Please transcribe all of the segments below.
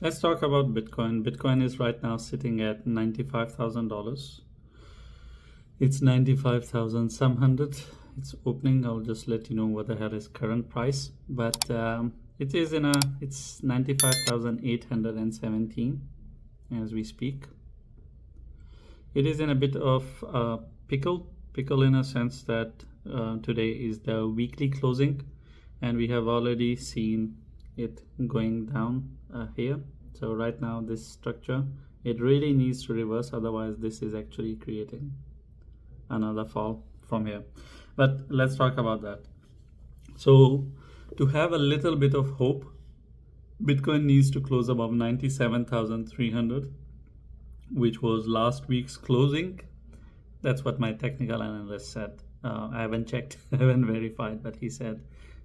Let's talk about Bitcoin. Bitcoin is right now sitting at $95,000. It's 95,000 some hundred. It's opening. I'll just let you know what the hell is current price. But it's 95,817 as we speak. It is in a bit of pickle in a sense that today is the weekly closing, and we have already seen it going down here. So right now this structure, it really needs to reverse, otherwise this is actually creating another fall from here. But let's talk about that. So to have a little bit of hope, Bitcoin needs to close above 97,300, which was last week's closing. That's what my technical analyst said. I haven't checked, I haven't verified, but he said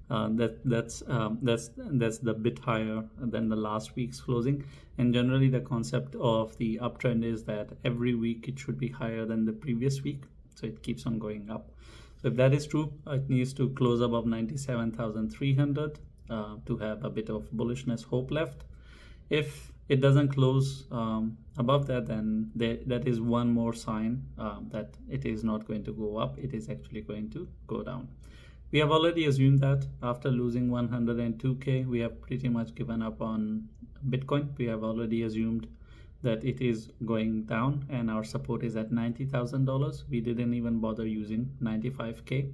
that's the bit higher than the last week's closing. And generally the concept of the uptrend is that every week it should be higher than the previous week, so it keeps on going up. So if that is true, it needs to close above 97,300 to have a bit of bullishness hope left. If it doesn't close above that, then that is one more sign that it is not going to go up, it is actually going to go down. We have already assumed that after losing 102k, we have pretty much given up on Bitcoin. We have already assumed that it is going down and our support is at $90,000. We didn't even bother using 95k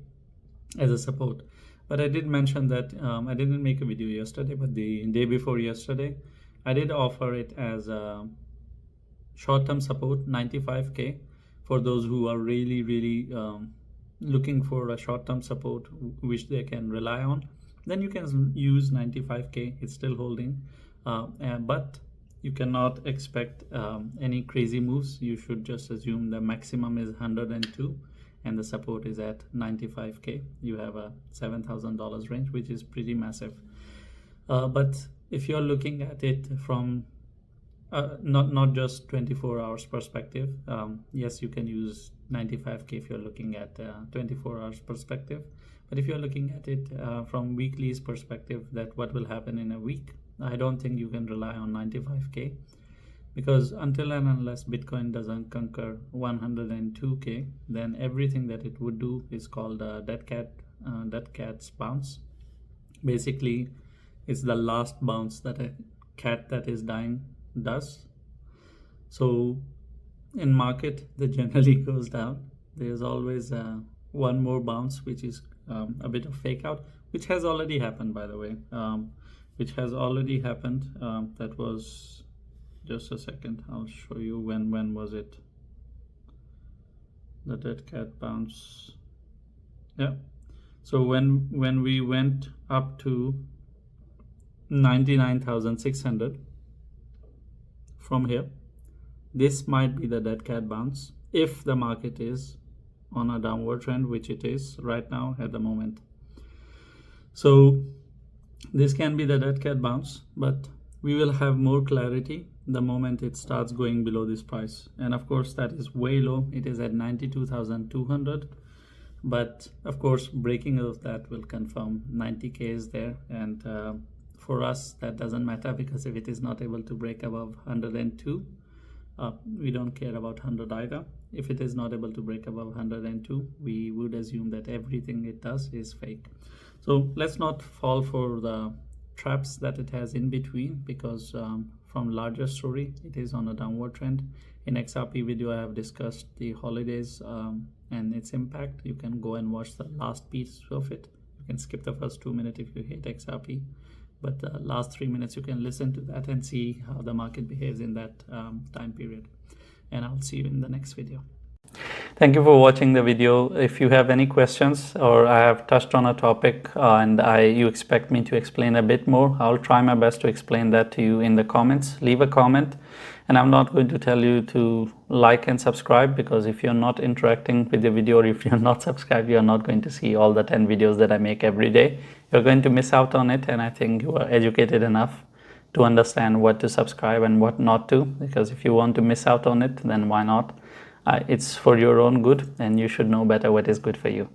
as a support. But I did mention that I didn't make a video yesterday, but the day before yesterday, I did offer it as a short-term support, 95k, for those who are really looking for a short-term support which they can rely on. Then you can use 95k, it's still holding, but you cannot expect any crazy moves. You should just assume the maximum is 102 and the support is at 95k. You have a $7,000 range, which is pretty massive. But if you're looking at it from not just 24 hours perspective, yes, you can use 95k if you're looking at 24 hours perspective. But if you're looking at it from weekly's perspective, that what will happen in a week, I don't think you can rely on 95k, because until and unless Bitcoin doesn't conquer 102k, then everything that it would do is called a dead cat's bounce. Basically, it's the last bounce that a cat that is dying does. So in market, that generally goes down. There's always one more bounce, which is a bit of fake out, which has already happened, by the way. Which has already happened. That was just a second. I'll show you when was it. The dead cat bounce. Yeah. So when we went up to 99,600 from here, this might be the dead cat bounce if the market is on a downward trend, which it is right now at the moment. So this can be the dead cat bounce, but we will have more clarity the moment it starts going below this price. And of course that is way low, it is at 92,200. But of course breaking of that will confirm 90k is there, and for us that doesn't matter, because if it is not able to break above 102, we don't care about 100 either. If it is not able to break above 102, we would assume that everything it does is fake. So let's not fall for the traps that it has in between, because from larger story, it is on a downward trend. In XRP video, I have discussed the holidays and its impact. You can go and watch the last piece of it. You can skip the first 2 minutes if you hate XRP, but the last 3 minutes you can listen to that and see how the market behaves in that time period. And I'll see you in the next video. Thank you for watching the video. If you have any questions, or I have touched on a topic and you expect me to explain a bit more, I'll try my best to explain that to you in the comments. Leave a comment, and I'm not going to tell you to like and subscribe, because if you're not interacting with the video, or if you're not subscribed, you're not going to see all the 10 videos that I make every day. You're going to miss out on it, and I think you are educated enough to understand what to subscribe and what not to, because if you want to miss out on it, then why not? It's for your own good, and you should know better what is good for you.